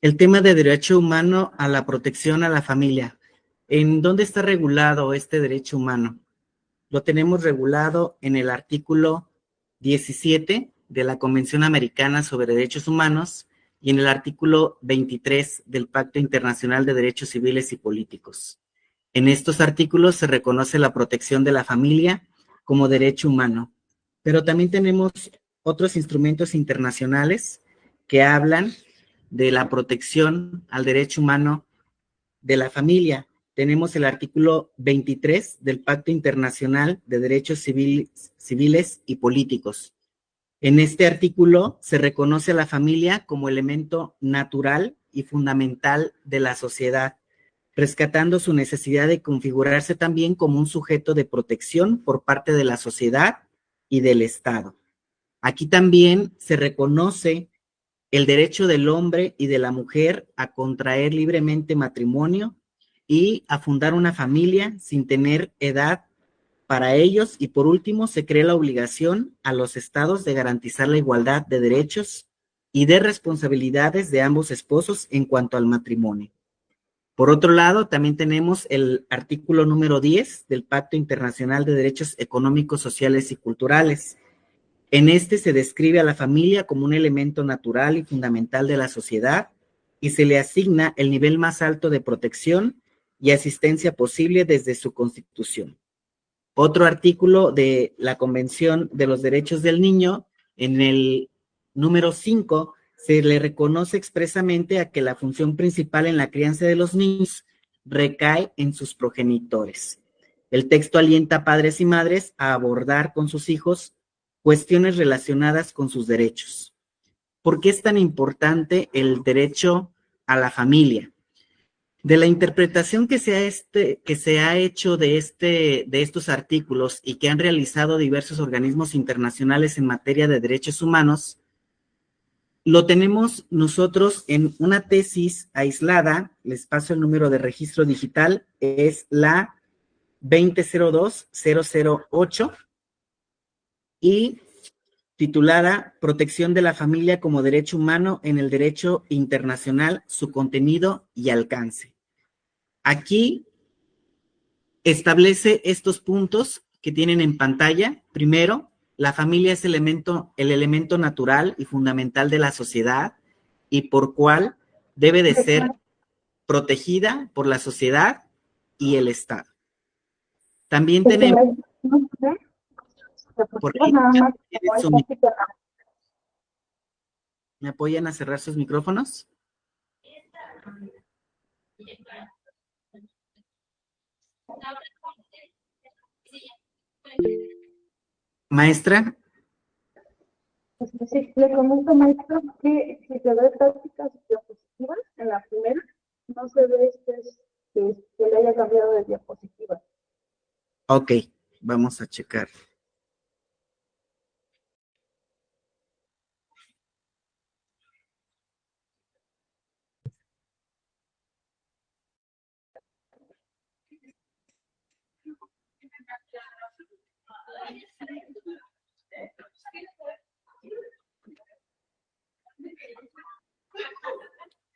El tema de derecho humano a la protección a la familia. ¿En dónde está regulado este derecho humano? Lo tenemos regulado en el artículo 17 de la Convención Americana sobre Derechos Humanos y en el artículo 23 del Pacto Internacional de Derechos Civiles y Políticos. En estos artículos se reconoce la protección de la familia como derecho humano, pero también tenemos otros instrumentos internacionales que hablan de la protección al derecho humano de la familia. Tenemos el artículo 23 del Pacto Internacional de Derechos Civiles y Políticos. En este artículo se reconoce a la familia como elemento natural y fundamental de la sociedad, rescatando su necesidad de configurarse también como un sujeto de protección por parte de la sociedad y del Estado. Aquí también se reconoce el derecho del hombre y de la mujer a contraer libremente matrimonio y a fundar una familia sin tener edad para ellos, y por último se crea la obligación a los estados de garantizar la igualdad de derechos y de responsabilidades de ambos esposos en cuanto al matrimonio. Por otro lado, también tenemos el artículo número 10 del Pacto Internacional de Derechos Económicos, Sociales y Culturales. En este se describe a la familia como un elemento natural y fundamental de la sociedad y se le asigna el nivel más alto de protección y asistencia posible desde su constitución. Otro artículo de la Convención de los Derechos del Niño, en el número 5, se le reconoce expresamente a que la función principal en la crianza de los niños recae en sus progenitores. El texto alienta a padres y madres a abordar con sus hijos cuestiones relacionadas con sus derechos. ¿Por qué es tan importante el derecho a la familia? De la interpretación que se ha hecho de estos artículos y que han realizado diversos organismos internacionales en materia de derechos humanos, lo tenemos nosotros en una tesis aislada. Les paso el número de registro digital, es la 2002008 y titulada Protección de la familia como derecho humano en el derecho internacional, su contenido y alcance. Aquí establece estos puntos que tienen en pantalla. Primero, la familia es el elemento natural y fundamental de la sociedad y por cual debe de ser protegida por la sociedad y el Estado. También tenemos por ahí, ¿me apoyan a cerrar sus micrófonos? Maestra. Sí, le comento, maestro, que si se ve prácticas diapositivas en la primera, no se ve que le haya cambiado de diapositiva. Ok, vamos a checar.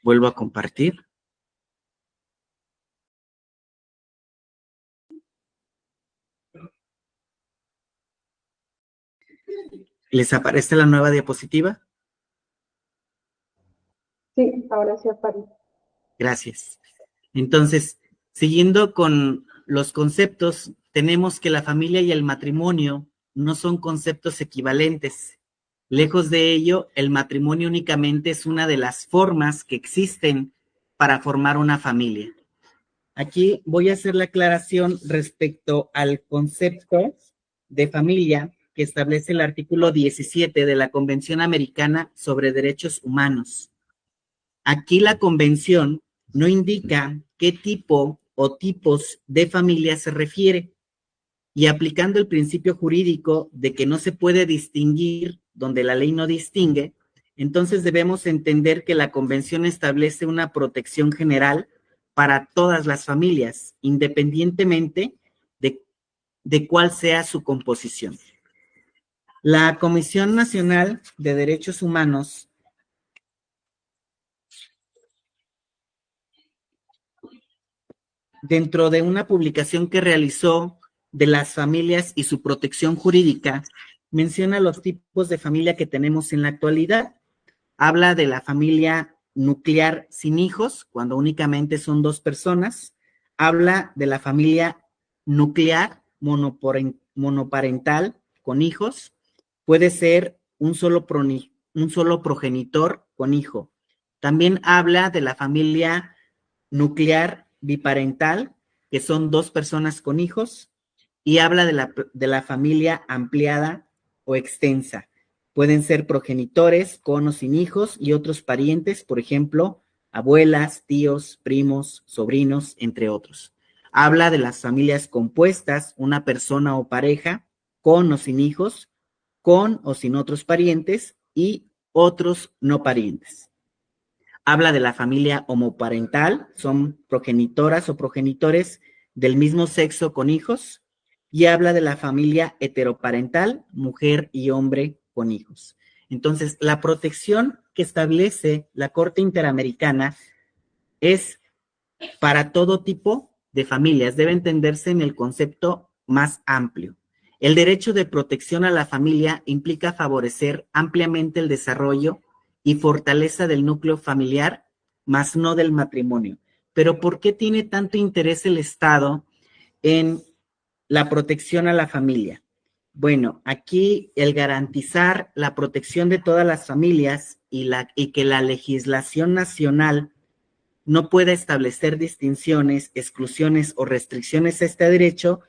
Vuelvo a compartir. ¿Les aparece la nueva diapositiva? Sí, ahora sí aparece. Gracias. Entonces, siguiendo con los conceptos, tenemos que la familia y el matrimonio no son conceptos equivalentes. Lejos de ello, el matrimonio únicamente es una de las formas que existen para formar una familia. Aquí voy a hacer la aclaración respecto al concepto de familia que establece el artículo 17 de la Convención Americana sobre Derechos Humanos. Aquí la convención no indica qué tipo o tipos de familia se refiere, y aplicando el principio jurídico de que no se puede distinguir donde la ley no distingue, entonces debemos entender que la convención establece una protección general para todas las familias, independientemente de cuál sea su composición. La Comisión Nacional de Derechos Humanos dentro de una publicación que realizó de las familias y su protección jurídica, menciona los tipos de familia que tenemos en la actualidad. Habla de la familia nuclear sin hijos, cuando únicamente son dos personas. Habla de la familia nuclear monoparental con hijos. Puede ser un solo progenitor con hijo. También habla de la familia nuclear biparental, que son dos personas con hijos, y habla de la familia ampliada o extensa. Pueden ser progenitores con o sin hijos y otros parientes, por ejemplo, abuelas, tíos, primos, sobrinos, entre otros. Habla de las familias compuestas, una persona o pareja, con o sin hijos, con o sin otros parientes y otros no parientes. Habla de la familia homoparental, son progenitoras o progenitores del mismo sexo con hijos, y habla de la familia heteroparental, mujer y hombre con hijos. Entonces, la protección que establece la Corte Interamericana es para todo tipo de familias, debe entenderse en el concepto más amplio. El derecho de protección a la familia implica favorecer ampliamente el desarrollo y fortaleza del núcleo familiar, más no del matrimonio. Pero ¿por qué tiene tanto interés el Estado en la protección a la familia? Bueno, aquí el garantizar la protección de todas las familias y que la legislación nacional no pueda establecer distinciones, exclusiones o restricciones a este derecho.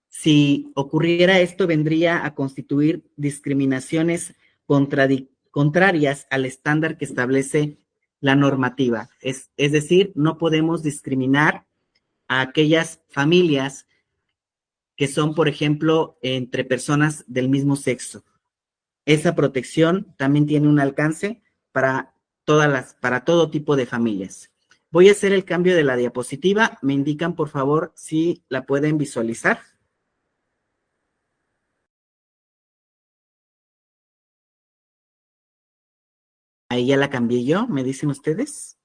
Si ocurriera esto, vendría a constituir discriminaciones contrarias al estándar que establece la normativa. Es decir, no podemos discriminar a aquellas familias que son, por ejemplo, entre personas del mismo sexo. Esa protección también tiene un alcance para para todo tipo de familias. Voy a hacer el cambio de la diapositiva. Me indican, por favor, si la pueden visualizar. Ahí ya la cambié yo, ¿me dicen ustedes?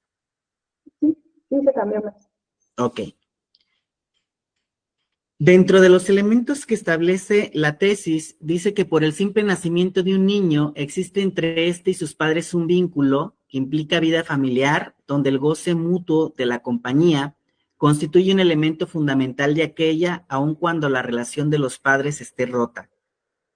Sí, sí se cambió más. Ok. Dentro de los elementos que establece la tesis, dice que por el simple nacimiento de un niño existe entre éste y sus padres un vínculo que implica vida familiar, donde el goce mutuo de la compañía constituye un elemento fundamental de aquella, aun cuando la relación de los padres esté rota.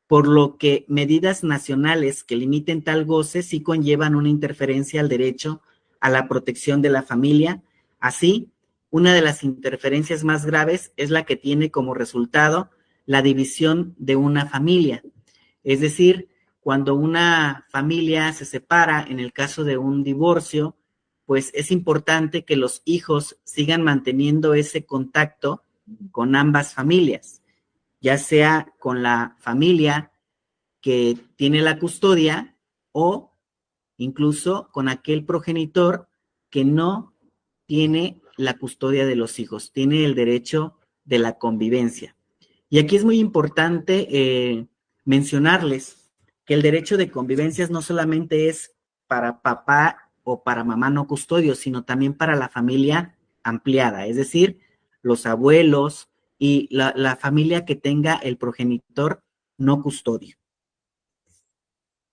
Por lo que medidas nacionales que limiten tal goce sí conllevan una interferencia al derecho a la protección de la familia. Así, una de las interferencias más graves es la que tiene como resultado la división de una familia. Es decir, cuando una familia se separa, en el caso de un divorcio, pues es importante que los hijos sigan manteniendo ese contacto con ambas familias, ya sea con la familia que tiene la custodia o incluso con aquel progenitor que no tiene la custodia de los hijos, tiene el derecho de la convivencia. Y aquí es muy importante mencionarles que el derecho de convivencia no solamente es para papá o para mamá no custodio, sino también para la familia ampliada, es decir, los abuelos y la familia que tenga el progenitor no custodio.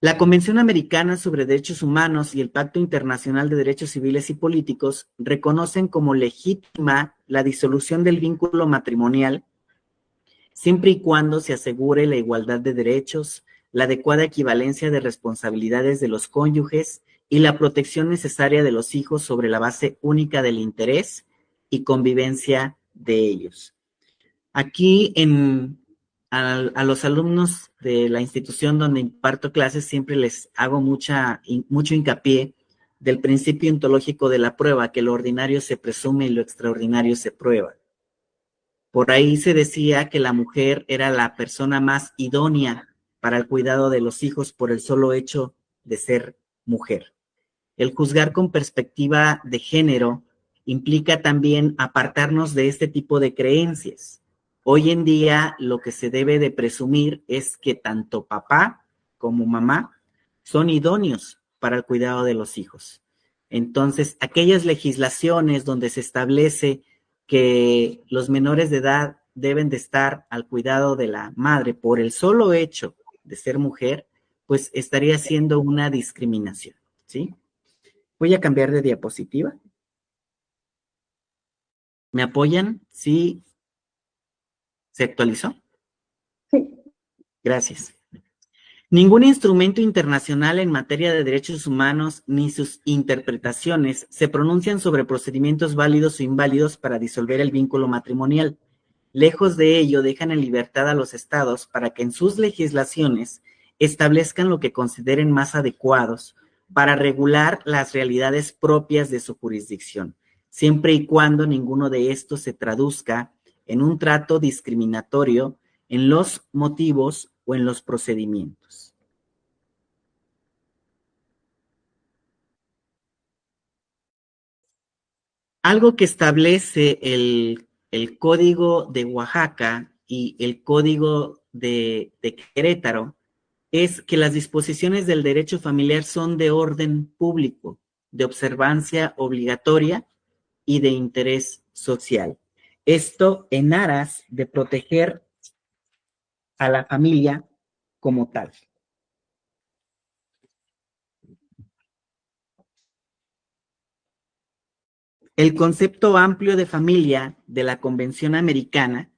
La Convención Americana sobre Derechos Humanos y el Pacto Internacional de Derechos Civiles y Políticos reconocen como legítima la disolución del vínculo matrimonial siempre y cuando se asegure la igualdad de derechos, la adecuada equivalencia de responsabilidades de los cónyuges y la protección necesaria de los hijos sobre la base única del interés y convivencia de ellos. Aquí a los alumnos de la institución donde imparto clases siempre les hago mucho hincapié del principio ontológico de la prueba, que lo ordinario se presume y lo extraordinario se prueba. Por ahí se decía que la mujer era la persona más idónea para el cuidado de los hijos por el solo hecho de ser mujer. El juzgar con perspectiva de género implica también apartarnos de este tipo de creencias. Hoy en día lo que se debe de presumir es que tanto papá como mamá son idóneos para el cuidado de los hijos. Entonces, aquellas legislaciones donde se establece que los menores de edad deben de estar al cuidado de la madre por el solo hecho de ser mujer, pues estaría siendo una discriminación, ¿sí? Voy a cambiar de diapositiva. ¿Me apoyan? ¿Sí? ¿Se actualizó? Sí. Gracias. Ningún instrumento internacional en materia de derechos humanos ni sus interpretaciones se pronuncian sobre procedimientos válidos o inválidos para disolver el vínculo matrimonial. Lejos de ello, dejan en libertad a los estados para que en sus legislaciones establezcan lo que consideren más adecuados para regular las realidades propias de su jurisdicción, siempre y cuando ninguno de estos se traduzca en un trato discriminatorio en los motivos o en los procedimientos. Algo que establece el Código de Oaxaca y el Código de Querétaro es que las disposiciones del derecho familiar son de orden público, de observancia obligatoria y de interés social. Esto en aras de proteger a la familia como tal. El concepto amplio de familia de la Convención Americana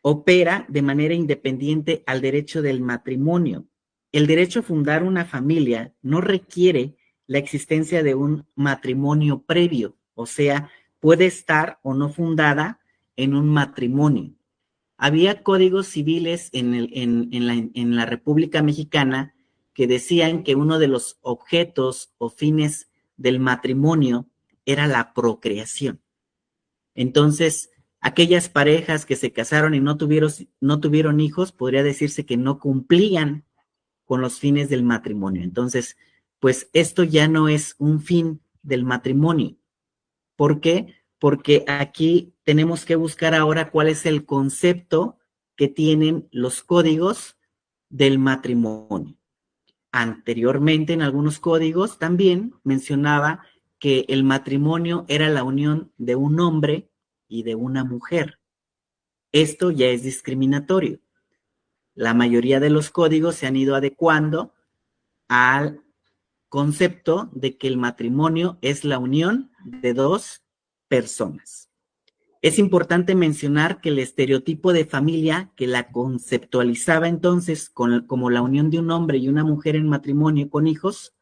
opera de manera independiente al derecho del matrimonio. El derecho a fundar una familia no requiere la existencia de un matrimonio previo, o sea, puede estar o no fundada en un matrimonio. Había códigos civiles en la República Mexicana que decían que uno de los objetos o fines del matrimonio era la procreación. Entonces, aquellas parejas que se casaron y no tuvieron hijos, podría decirse que no cumplían con los fines del matrimonio. Entonces, pues esto ya no es un fin del matrimonio. ¿Por qué? Porque aquí tenemos que buscar ahora cuál es el concepto que tienen los códigos del matrimonio. Anteriormente, en algunos códigos también mencionaba que el matrimonio era la unión de un hombre y de una mujer. Esto ya es discriminatorio. La mayoría de los códigos se han ido adecuando al concepto de que el matrimonio es la unión de dos personas. Es importante mencionar que el estereotipo de familia que la conceptualizaba entonces como la unión de un hombre y una mujer en matrimonio con hijos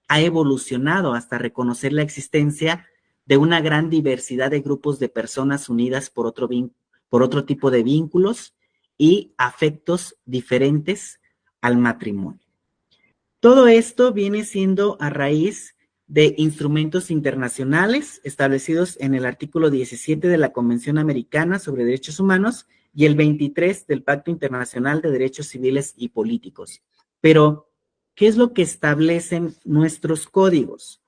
ha evolucionado hasta reconocer la existencia de una gran diversidad de grupos de personas unidas por otro tipo de vínculos y afectos diferentes al matrimonio. Todo esto viene siendo a raíz de instrumentos internacionales establecidos en el artículo 17 de la Convención Americana sobre Derechos Humanos y el 23 del Pacto Internacional de Derechos Civiles y Políticos. Pero, ¿qué es lo que establecen nuestros códigos?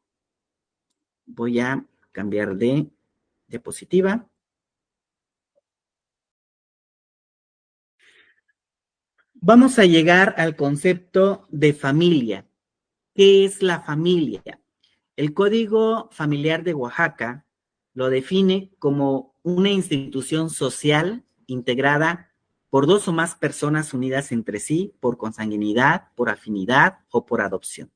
Voy a cambiar de diapositiva. Vamos a llegar al concepto de familia. ¿Qué es la familia? El Código Familiar de Oaxaca lo define como una institución social integrada por dos o más personas unidas entre sí por consanguinidad, por afinidad o por adopción.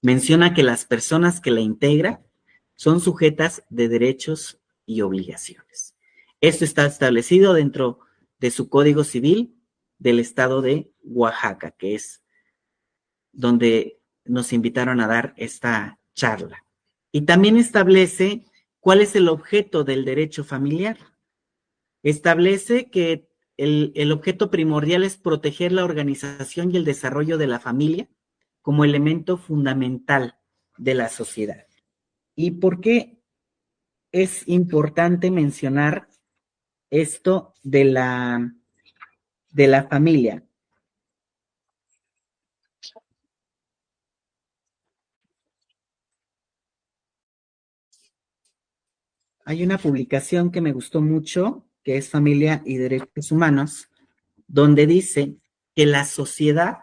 Menciona que las personas que la integran son sujetas de derechos y obligaciones. Esto está establecido dentro de su Código Civil del estado de Oaxaca, que es donde nos invitaron a dar esta charla. Y también establece cuál es el objeto del derecho familiar. Establece que el objeto primordial es proteger la organización y el desarrollo de la familia como elemento fundamental de la sociedad. ¿Y por qué es importante mencionar esto de la familia? Hay una publicación que me gustó mucho, que es Familia y Derechos Humanos, donde dice que la sociedad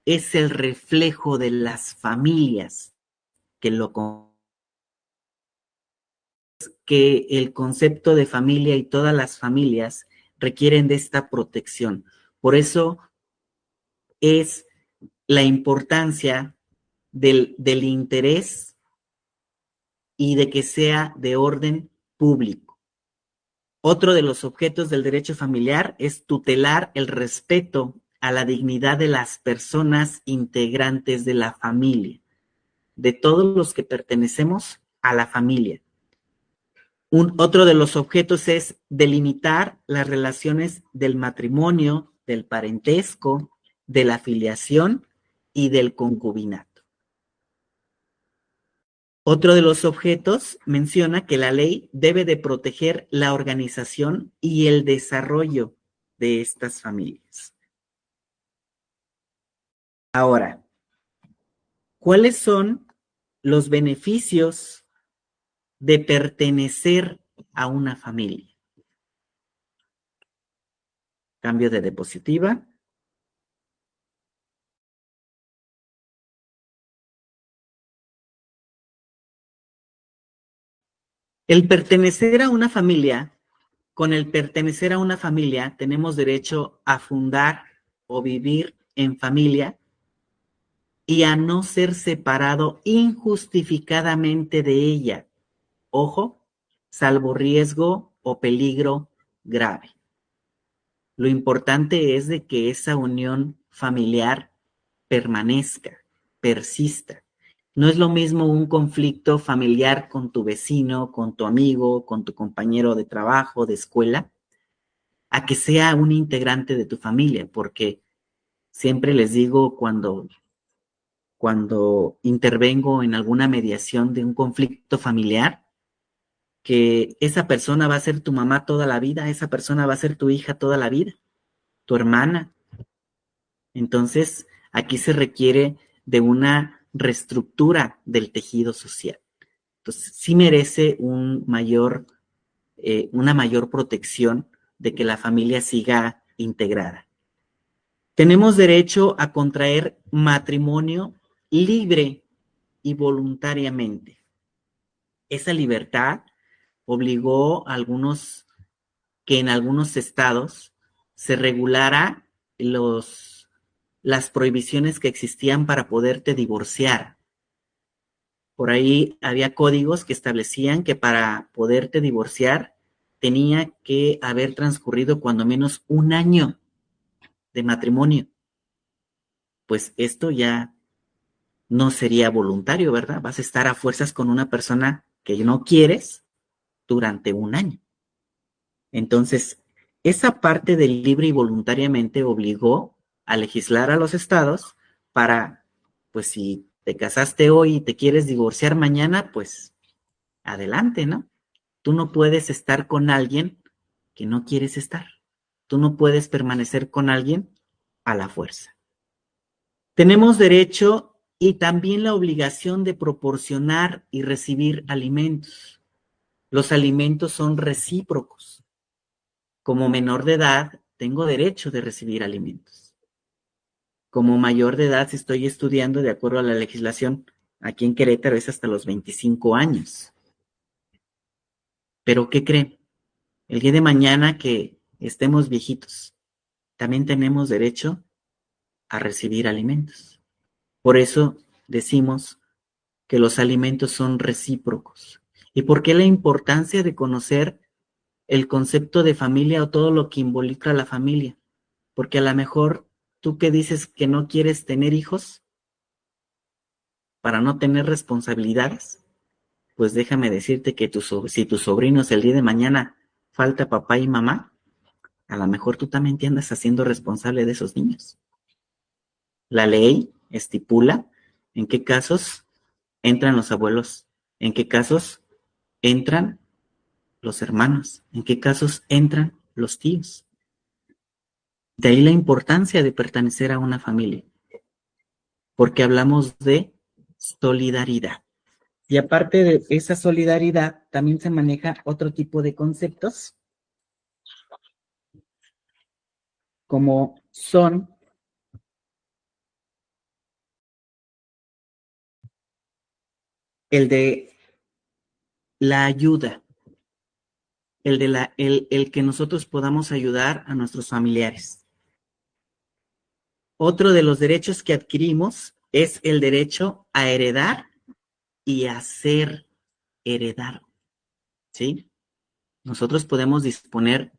es el reflejo de las familias que que el concepto de familia y todas las familias requieren de esta protección. Por eso es la importancia del interés y de que sea de orden público. Otro de los objetos del derecho familiar es tutelar el respeto a la dignidad de las personas integrantes de la familia, de todos los que pertenecemos a la familia. Otro de los objetos es delimitar las relaciones del matrimonio, del parentesco, de la filiación y del concubinato. Otro de los objetos menciona que la ley debe de proteger la organización y el desarrollo de estas familias. Ahora, ¿cuáles son los beneficios de pertenecer a una familia? Cambio de diapositiva. El pertenecer a una familia, con el pertenecer a una familia, tenemos derecho a fundar o vivir en familia y a no ser separado injustificadamente de ella. Ojo, salvo riesgo o peligro grave. Lo importante es de que esa unión familiar permanezca, persista. No es lo mismo un conflicto familiar con tu vecino, con tu amigo, con tu compañero de trabajo, de escuela, a que sea un integrante de tu familia, porque siempre les digo cuando intervengo en alguna mediación de un conflicto familiar, que esa persona va a ser tu mamá toda la vida, esa persona va a ser tu hija toda la vida, tu hermana. Entonces, aquí se requiere de una reestructura del tejido social. Entonces, sí merece una mayor protección de que la familia siga integrada. Tenemos derecho a contraer matrimonio libre y voluntariamente. Esa libertad obligó a algunos que en algunos estados se regulara las prohibiciones que existían para poderte divorciar. Por ahí había códigos que establecían que para poderte divorciar tenía que haber transcurrido cuando menos un año de matrimonio. Pues esto ya no sería voluntario, ¿verdad? Vas a estar a fuerzas con una persona que no quieres durante un año. Entonces, esa parte del libre y voluntariamente obligó a legislar a los estados para, pues si te casaste hoy y te quieres divorciar mañana, pues adelante, ¿no? Tú no puedes estar con alguien que no quieres estar. Tú no puedes permanecer con alguien a la fuerza. Tenemos derecho y también la obligación de proporcionar y recibir alimentos. Los alimentos son recíprocos. Como menor de edad, tengo derecho de recibir alimentos. Como mayor de edad, si estoy estudiando de acuerdo a la legislación, aquí en Querétaro es hasta los 25 años. Pero ¿qué creen? El día de mañana que estemos viejitos, también tenemos derecho a recibir alimentos. Por eso decimos que los alimentos son recíprocos. ¿Y por qué la importancia de conocer el concepto de familia o todo lo que involucra a la familia? Porque a lo mejor tú que dices que no quieres tener hijos para no tener responsabilidades, pues déjame decirte que si tus sobrinos el día de mañana falta papá y mamá, a lo mejor tú también te andas haciendo responsable de esos niños. La ley estipula en qué casos entran los abuelos, en qué casos entran los hermanos, en qué casos entran los tíos. De ahí la importancia de pertenecer a una familia, porque hablamos de solidaridad. Y aparte de esa solidaridad, también se maneja otro tipo de conceptos, como son el de la ayuda. el que nosotros podamos ayudar a nuestros familiares. Otro de los derechos que adquirimos es el derecho a heredar y a ser heredado, ¿sí? Nosotros podemos disponer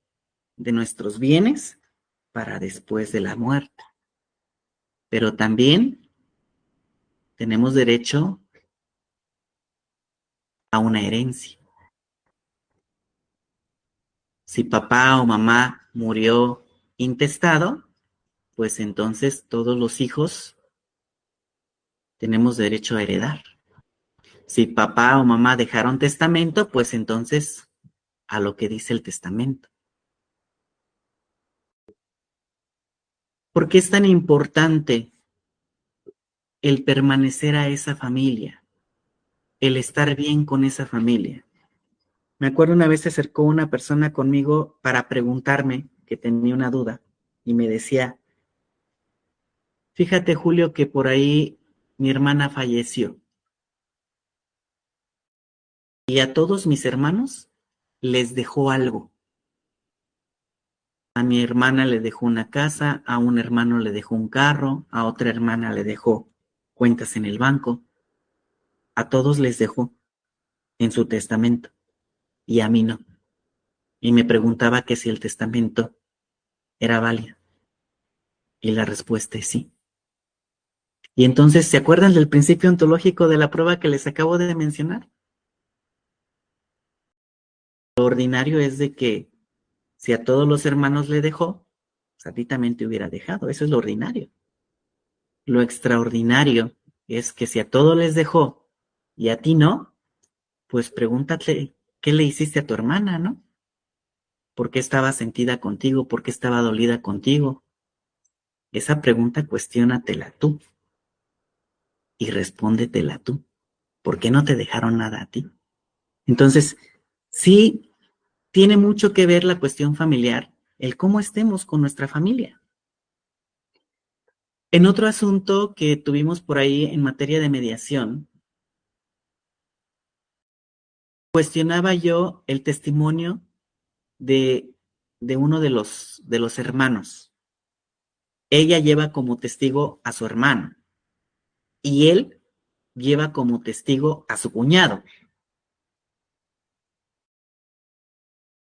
de nuestros bienes para después de la muerte, pero también tenemos derecho a una herencia. Si papá o mamá murió intestado, pues entonces todos los hijos tenemos derecho a heredar. Si papá o mamá dejaron testamento, pues entonces a lo que dice el testamento. ¿Por qué es tan importante el permanecer a esa familia, el estar bien con esa familia? Me acuerdo una vez se acercó una persona conmigo para preguntarme que tenía una duda y me decía, fíjate Julio que por ahí mi hermana falleció y a todos mis hermanos les dejó algo. A mi hermana le dejó una casa, a un hermano le dejó un carro, a otra hermana le dejó cuentas en el banco. A todos les dejó en su testamento y a mí no. Y me preguntaba que si el testamento era válido. Y la respuesta es sí. Y entonces, ¿se acuerdan del principio ontológico de la prueba que les acabo de mencionar? Lo ordinario es de que si a todos los hermanos le dejó, pues a ti también te hubiera dejado. Eso es lo ordinario. Lo extraordinario es que si a todos les dejó y a ti no, pues pregúntate qué le hiciste a tu hermana, ¿no? ¿Por qué estaba sentida contigo? ¿Por qué estaba dolida contigo? Esa pregunta cuestiónatela tú y respóndetela tú. ¿Por qué no te dejaron nada a ti? Entonces, sí tiene mucho que ver la cuestión familiar, el cómo estemos con nuestra familia. En otro asunto que tuvimos por ahí en materia de mediación, cuestionaba yo el testimonio de, de uno de los hermanos. Ella lleva como testigo a su hermano y él lleva como testigo a su cuñado.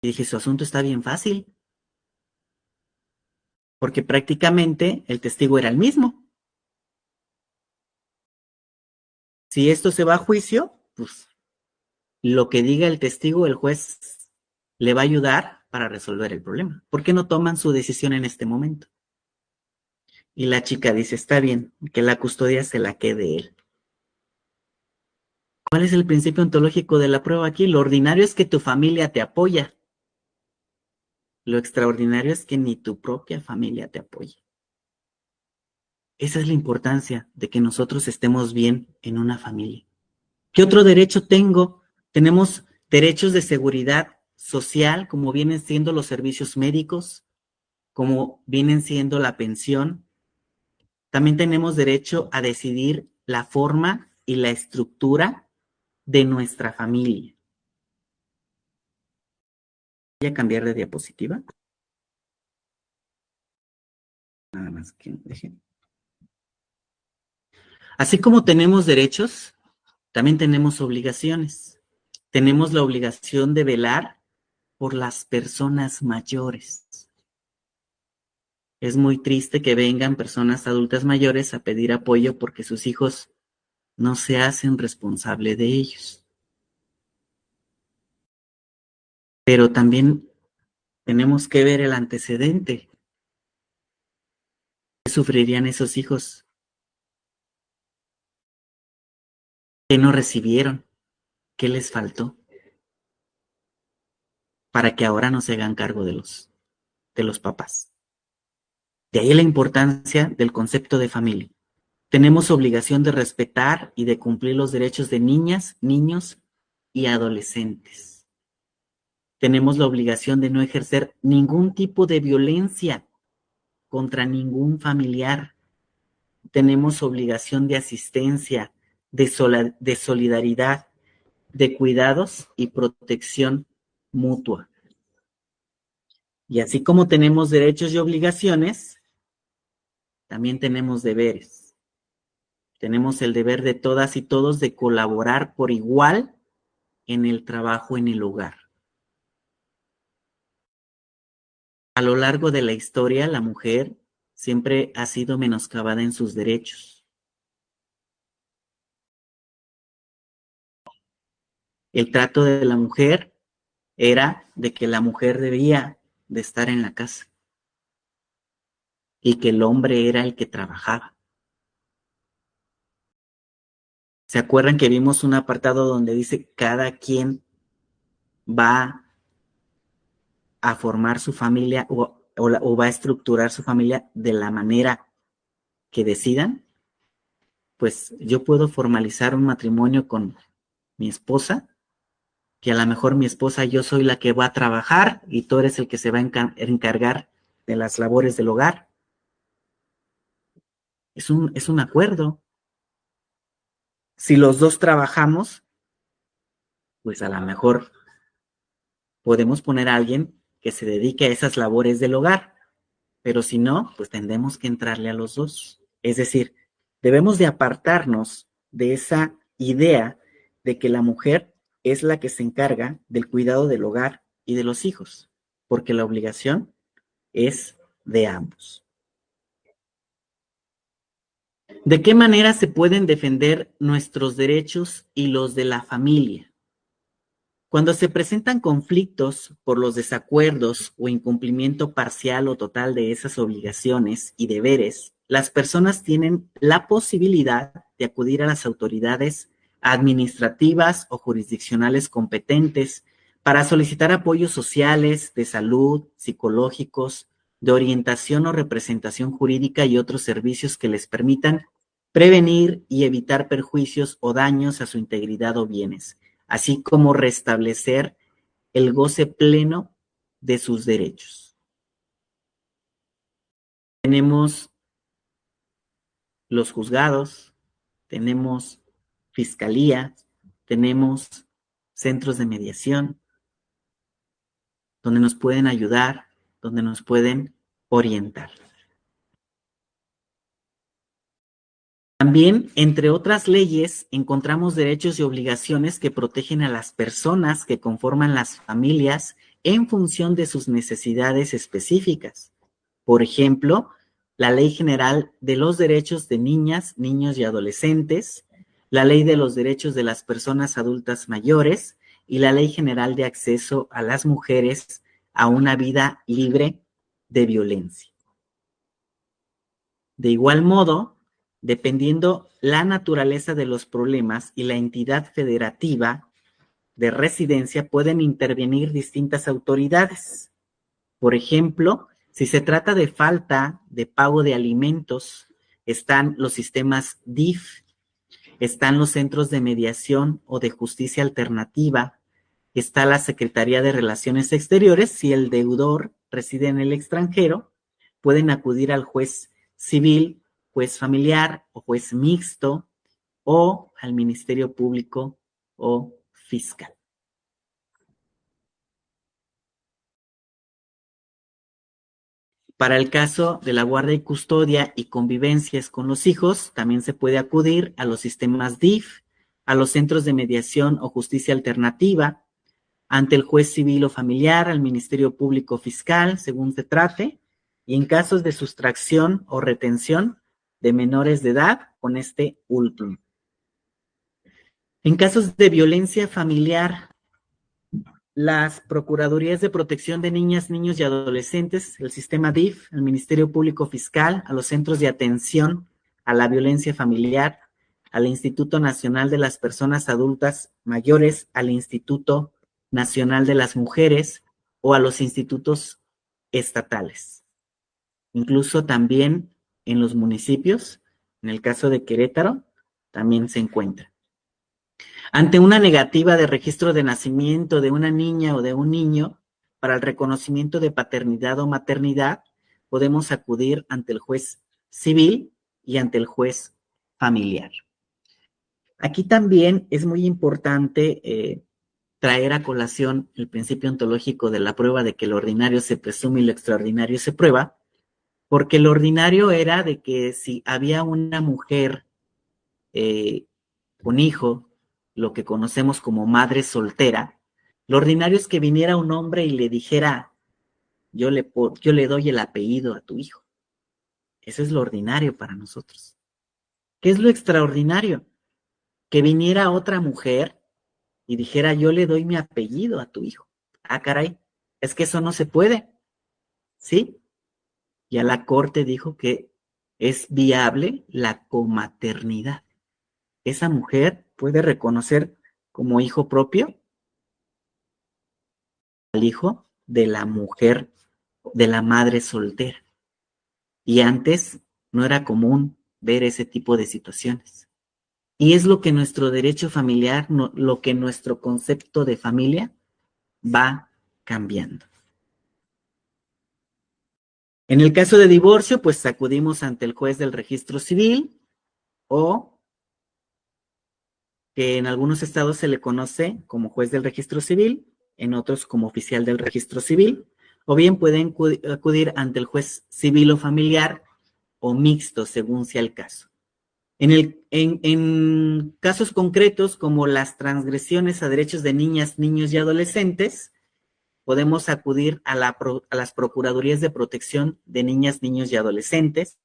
Y dije, su asunto está bien fácil, porque prácticamente el testigo era el mismo. Si esto se va a juicio, pues lo que diga el testigo, el juez le va a ayudar para resolver el problema. ¿Por qué no toman su decisión en este momento? Y la chica dice, está bien, que la custodia se la quede él. ¿Cuál es el principio ontológico de la prueba aquí? Lo ordinario es que tu familia te apoya. Lo extraordinario es que ni tu propia familia te apoye. Esa es la importancia de que nosotros estemos bien en una familia. ¿Qué otro derecho tengo? Tenemos derechos de seguridad social, como vienen siendo los servicios médicos, como vienen siendo la pensión. También tenemos derecho a decidir la forma y la estructura de nuestra familia. Voy a cambiar de diapositiva. Nada más que dejen. Así como tenemos derechos, también tenemos obligaciones. Tenemos la obligación de velar por las personas mayores. Es muy triste que vengan personas adultas mayores a pedir apoyo porque sus hijos no se hacen responsable de ellos. Pero también tenemos que ver el antecedente. ¿Qué sufrirían esos hijos? ¿Qué no recibieron? ¿Qué les faltó? Para que ahora no se hagan cargo de los papás. De ahí la importancia del concepto de familia. Tenemos obligación de respetar y de cumplir los derechos de niñas, niños y adolescentes. Tenemos la obligación de no ejercer ningún tipo de violencia contra ningún familiar. Tenemos obligación de asistencia, de solidaridad, de cuidados y protección mutua. Y así como tenemos derechos y obligaciones, también tenemos deberes. Tenemos el deber de todas y todos de colaborar por igual en el trabajo en el hogar. A lo largo de la historia, la mujer siempre ha sido menoscabada en sus derechos. El trato de la mujer era de que la mujer debía de estar en la casa y que el hombre era el que trabajaba. ¿Se acuerdan que vimos un apartado donde dice cada quien va a formar su familia o va a estructurar su familia de la manera que decidan? Pues yo puedo formalizar un matrimonio con mi esposa, que a lo mejor mi esposa, yo soy la que va a trabajar y tú eres el que se va a encargar de las labores del hogar. Es un acuerdo. Si los dos trabajamos, pues a lo mejor podemos poner a alguien que se dedique a esas labores del hogar, pero si no, pues tendremos que entrarle a los dos. Es decir, debemos de apartarnos de esa idea de que la mujer es la que se encarga del cuidado del hogar y de los hijos, porque la obligación es de ambos. ¿De qué manera se pueden defender nuestros derechos y los de la familia? Cuando se presentan conflictos por los desacuerdos o incumplimiento parcial o total de esas obligaciones y deberes, las personas tienen la posibilidad de acudir a las autoridades administrativas o jurisdiccionales competentes para solicitar apoyos sociales, de salud, psicológicos, de orientación o representación jurídica y otros servicios que les permitan prevenir y evitar perjuicios o daños a su integridad o bienes, así como restablecer el goce pleno de sus derechos. Tenemos los juzgados, tenemos fiscalía, tenemos centros de mediación, donde nos pueden ayudar, donde nos pueden orientar. También, entre otras leyes, encontramos derechos y obligaciones que protegen a las personas que conforman las familias en función de sus necesidades específicas. Por ejemplo, la Ley General de los Derechos de Niñas, Niños y Adolescentes, la Ley de los Derechos de las Personas Adultas Mayores y la Ley General de Acceso a las Mujeres a una vida libre de violencia. De igual modo, dependiendo la naturaleza de los problemas y la entidad federativa de residencia, pueden intervenir distintas autoridades. Por ejemplo, si se trata de falta de pago de alimentos, están los sistemas DIF, están los centros de mediación o de justicia alternativa, está la Secretaría de Relaciones Exteriores. Si el deudor reside en el extranjero, pueden acudir al juez civil, juez familiar o juez mixto o al Ministerio Público o fiscal. Para el caso de la guardia y custodia y convivencias con los hijos, también se puede acudir a los sistemas DIF, a los centros de mediación o justicia alternativa, ante el juez civil o familiar, al Ministerio Público Fiscal, según se trate, y en casos de sustracción o retención de menores de edad, con este último. En casos de violencia familiar, las Procuradurías de Protección de Niñas, Niños y Adolescentes, el sistema DIF, el Ministerio Público Fiscal, a los centros de atención a la violencia familiar, al Instituto Nacional de las Personas Adultas Mayores, al Instituto Nacional de las Mujeres o a los institutos estatales. Incluso también en los municipios, en el caso de Querétaro, también se encuentra. Ante una negativa de registro de nacimiento de una niña o de un niño para el reconocimiento de paternidad o maternidad, podemos acudir ante el juez civil y ante el juez familiar. Aquí también es muy importante traer a colación el principio ontológico de la prueba de que lo ordinario se presume y lo extraordinario se prueba, porque lo ordinario era de que si había una mujer con hijo, lo que conocemos como madre soltera, lo ordinario es que viniera un hombre y le dijera, yo le doy el apellido a tu hijo. Eso es lo ordinario para nosotros. ¿Qué es lo extraordinario? Que viniera otra mujer y dijera, yo le doy mi apellido a tu hijo. Ah, caray, es que eso no se puede, ¿sí? Ya la corte dijo que es viable la comaternidad. Esa mujer puede reconocer como hijo propio al hijo de la mujer, de la madre soltera. Y antes no era común ver ese tipo de situaciones. Y es lo que nuestro derecho familiar, lo que nuestro concepto de familia va cambiando. En el caso de divorcio, pues acudimos ante el juez del registro civil o que en algunos estados se le conoce como juez del registro civil, en otros como oficial del registro civil, o bien pueden acudir ante el juez civil o familiar o mixto, según sea el caso. En casos concretos como las transgresiones a derechos de niñas, niños y adolescentes, podemos acudir a las Procuradurías de Protección de Niñas, Niños y Adolescentes.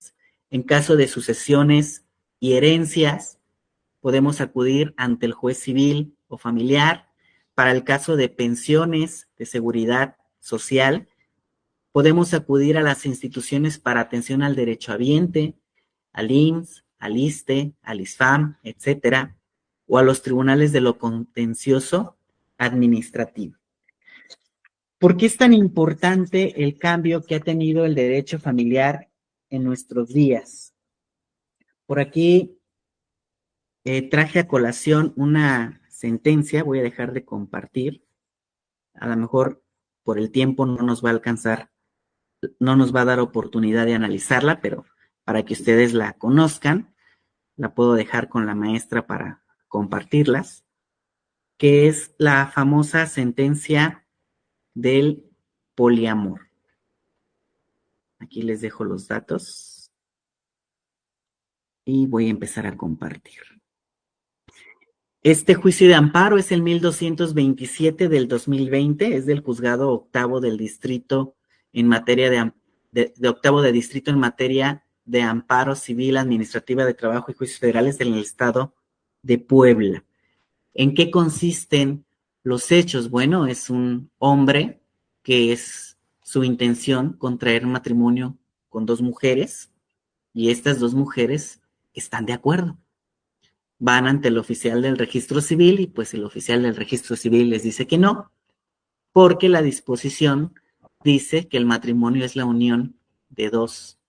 En caso de sucesiones y herencias, podemos acudir ante el juez civil o familiar. Para el caso de pensiones de seguridad social, podemos acudir a las instituciones para atención al derechohabiente, al IMSS, al ISSSTE, al ISFAM, etcétera, o a los tribunales de lo contencioso administrativo. ¿Por qué es tan importante el cambio que ha tenido el derecho familiar en nuestros días? Por aquí traje a colación una sentencia, voy a dejar de compartir, a lo mejor por el tiempo no nos va a alcanzar, no nos va a dar oportunidad de analizarla, pero para que ustedes la conozcan, la puedo dejar con la maestra para compartirlas, que es la famosa sentencia del poliamor. Aquí les dejo los datos y voy a empezar a compartir. Este juicio de amparo es el 1227 del 2020, es del juzgado octavo del distrito en materia de octavo de distrito en materia de amparo civil, administrativa, de trabajo y juicios federales en el estado de Puebla. ¿En qué consisten los hechos? Bueno, es un hombre que es su intención contraer matrimonio con dos mujeres y estas dos mujeres están de acuerdo. Van ante el oficial del registro civil y pues el oficial del registro civil les dice que no, porque la disposición dice que el matrimonio es la unión de dos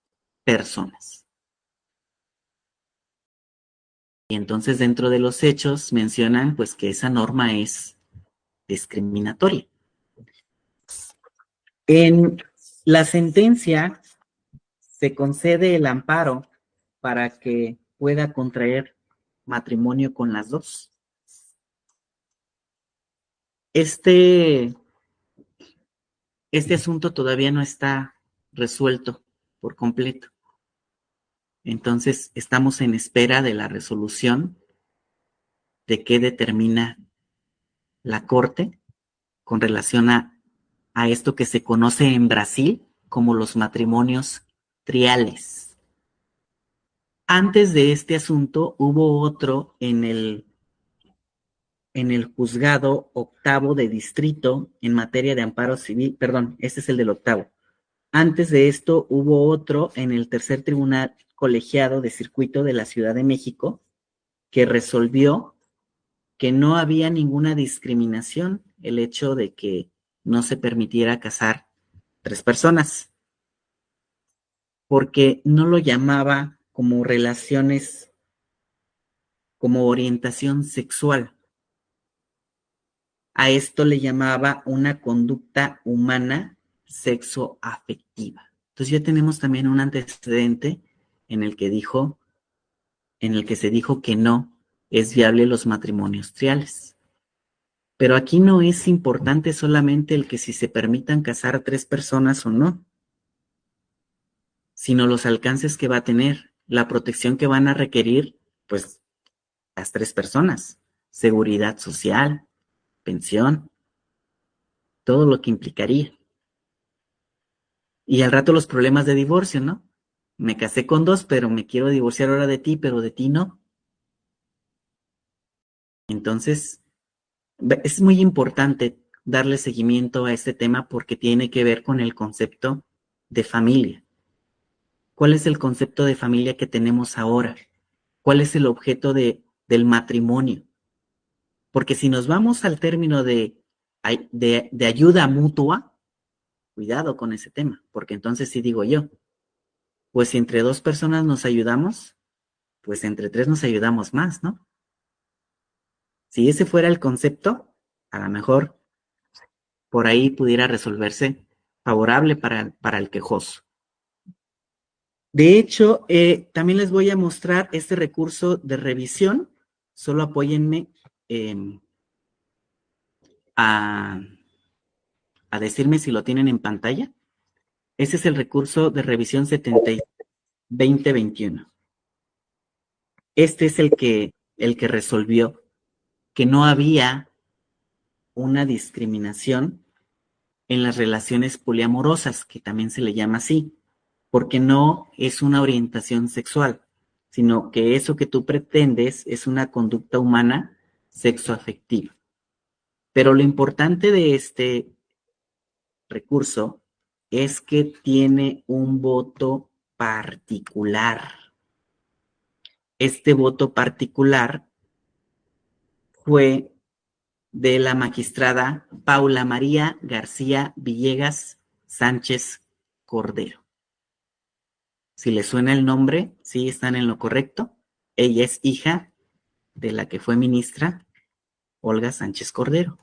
personas. Y entonces dentro de los hechos mencionan pues que esa norma es discriminatoria. En la sentencia se concede el amparo para que pueda contraer matrimonio con las dos. Este asunto todavía no está resuelto por completo. Entonces, estamos en espera de la resolución de qué determina la Corte con relación a esto que se conoce en Brasil como los matrimonios triales. Antes de este asunto hubo otro en el juzgado octavo de distrito en materia de amparo civil, perdón, este es el del octavo. Antes de esto hubo otro en el tercer tribunal colegiado de circuito de la Ciudad de México que resolvió que no había ninguna discriminación el hecho de que no se permitiera casar tres personas, porque no lo llamaba como relaciones, como orientación sexual. A esto le llamaba una conducta humana sexoafectiva. Entonces ya tenemos también un antecedente en el que se dijo que no es viable los matrimonios triales. Pero aquí no es importante solamente el que si se permitan casar 3 personas o no, sino los alcances que va a tener, la protección que van a requerir, pues, las 3 personas, seguridad social, pensión, todo lo que implicaría. Y al rato los problemas de divorcio, ¿no? Me casé con 2, pero me quiero divorciar ahora de ti, pero de ti no. Entonces, es muy importante darle seguimiento a este tema porque tiene que ver con el concepto de familia. ¿Cuál es el concepto de familia que tenemos ahora? ¿Cuál es el objeto del matrimonio? Porque si nos vamos al término de ayuda mutua, cuidado con ese tema, porque entonces sí digo yo, pues si entre 2 personas nos ayudamos, pues entre 3 nos ayudamos más, ¿no? Si ese fuera el concepto, a lo mejor por ahí pudiera resolverse favorable para el quejoso. De hecho, también les voy a mostrar este recurso de revisión. Solo apóyenme a decirme si lo tienen en pantalla. Ese es el recurso de revisión 2021. Este es el que resolvió que no había una discriminación en las relaciones poliamorosas, que también se le llama así, porque no es una orientación sexual, sino que eso que tú pretendes es una conducta humana sexoafectiva. Pero lo importante de este recurso es que tiene un voto particular. Este voto particular fue de la magistrada Paula María García Villegas Sánchez Cordero. Si les suena el nombre, sí están en lo correcto. Ella es hija de la que fue ministra Olga Sánchez Cordero.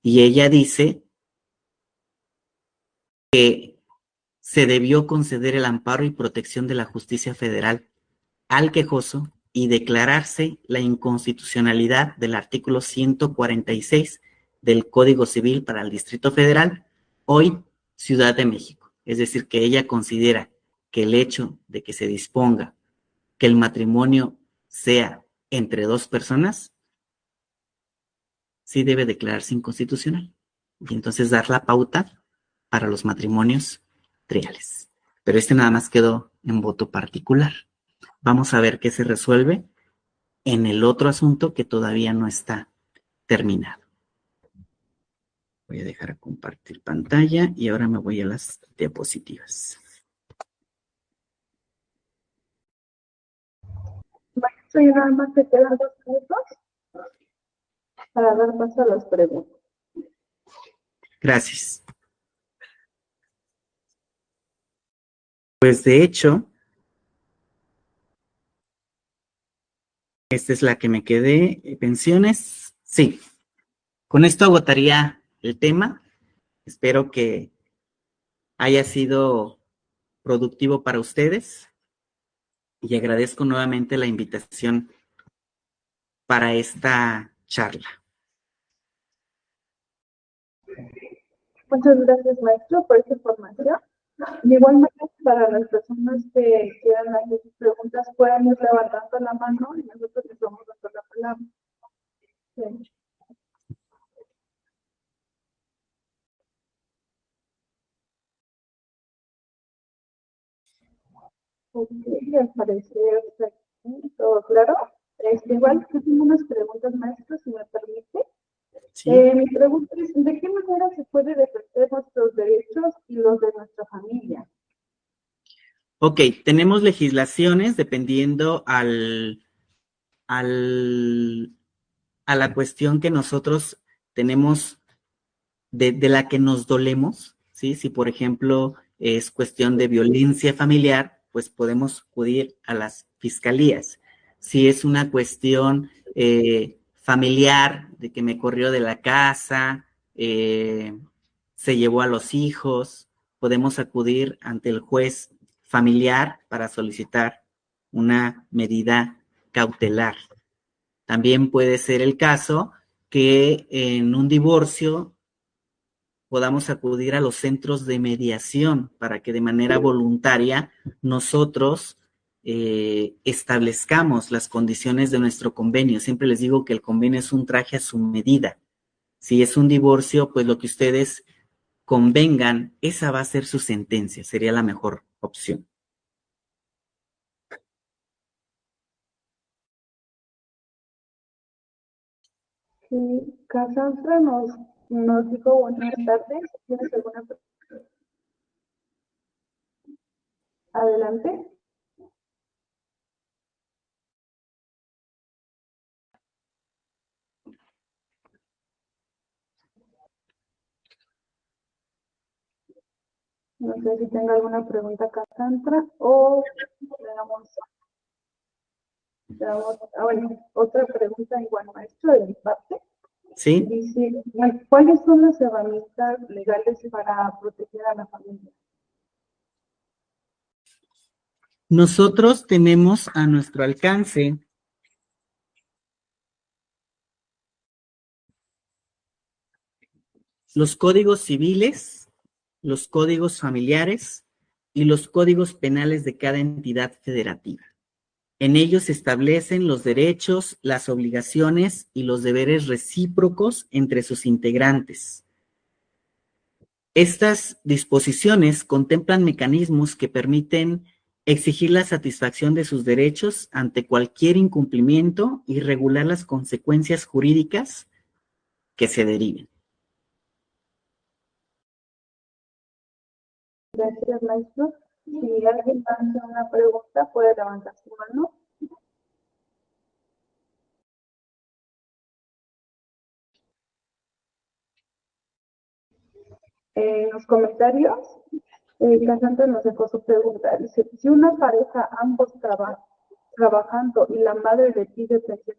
Y ella dice que se debió conceder el amparo y protección de la justicia federal al quejoso y declararse la inconstitucionalidad del artículo 146 del Código Civil para el Distrito Federal, hoy Ciudad de México. Es decir, que ella considera que el hecho de que se disponga que el matrimonio sea entre 2 personas, sí debe declararse inconstitucional. Y entonces dar la pauta para los matrimonios triales. Pero este nada más quedó en voto particular. Vamos a ver qué se resuelve en el otro asunto que todavía no está terminado. Voy a dejar compartir pantalla y ahora me voy a las diapositivas. Maestro, y nada más te quedan 2 minutos para dar paso a las preguntas. Gracias. Pues de hecho, esta es la que me quedé. Pensiones, sí. Con esto agotaría el tema. Espero que haya sido productivo para ustedes y agradezco nuevamente la invitación para esta charla. Muchas gracias, maestro, por esta información. De igual manera, para las personas que quieran hacer sus preguntas, pueden ir levantando la mano y nosotros les vamos a dar la palabra. Sí. Ok, al parecer todo claro. Igual tengo unas preguntas, maestro, si me permite. ¿Sí? Mi pregunta es, ¿de qué manera se puede defender nuestros derechos y los de nuestra familia? Ok, tenemos legislaciones dependiendo a la cuestión que nosotros tenemos de la que nos dolemos, ¿sí? Si, por ejemplo, es cuestión de violencia familiar, pues podemos acudir a las fiscalías. Si es una cuestión familiar, de que me corrió de la casa, se llevó a los hijos, podemos acudir ante el juez familiar para solicitar una medida cautelar. También puede ser el caso que en un divorcio podamos acudir a los centros de mediación para que de manera voluntaria nosotros establezcamos las condiciones de nuestro convenio. Siempre les digo que el convenio es un traje a su medida. Si es un divorcio, pues lo que ustedes convengan, esa va a ser su sentencia, sería la mejor opción. Sí, Cassandra nos dijo buenas tardes. ¿Tienes alguna pregunta? Adelante. No sé si tenga alguna pregunta, Cassandra, o bueno, otra pregunta igual, maestro, de mi parte. ¿Sí? Dice, ¿cuáles son las herramientas legales para proteger a la familia? Nosotros tenemos a nuestro alcance los códigos civiles, los códigos familiares y los códigos penales de cada entidad federativa. En ellos se establecen los derechos, las obligaciones y los deberes recíprocos entre sus integrantes. Estas disposiciones contemplan mecanismos que permiten exigir la satisfacción de sus derechos ante cualquier incumplimiento y regular las consecuencias jurídicas que se deriven. Gracias, maestro. Si alguien hace una pregunta, puede levantar su mano. En los comentarios, Cassandra nos dejó su pregunta. Dice, si una pareja ambos trabajando y la madre le pide pensión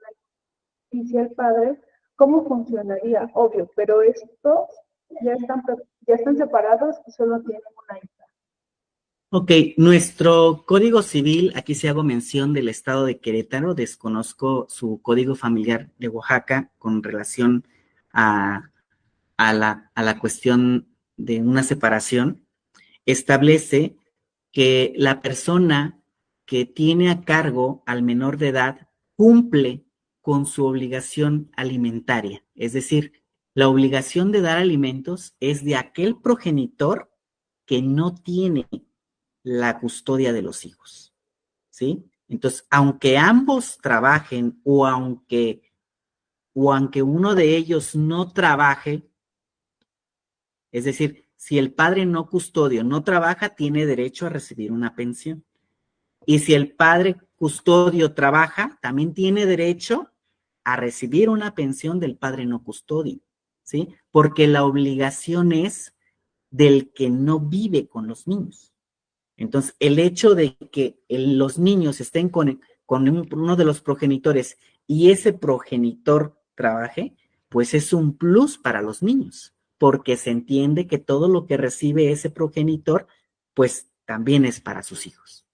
alimentícia al padre, ¿cómo funcionaría? Obvio, pero estos ya están separados y solo tienen una hija. Ok, nuestro código civil, aquí sí hago mención del estado de Querétaro, desconozco su código familiar de Oaxaca con relación a la cuestión de una separación, establece que la persona que tiene a cargo al menor de edad cumple con su obligación alimentaria. Es decir, la obligación de dar alimentos es de aquel progenitor que no tiene la custodia de los hijos, ¿sí? Entonces, aunque ambos trabajen o aunque uno de ellos no trabaje, es decir, si el padre no custodio no trabaja, tiene derecho a recibir una pensión. Y si el padre custodio trabaja, también tiene derecho a recibir una pensión del padre no custodio, ¿sí? Porque la obligación es del que no vive con los niños. Entonces, el hecho de que los niños estén con uno de los progenitores y ese progenitor trabaje, pues es un plus para los niños, porque se entiende que todo lo que recibe ese progenitor, pues también es para sus hijos.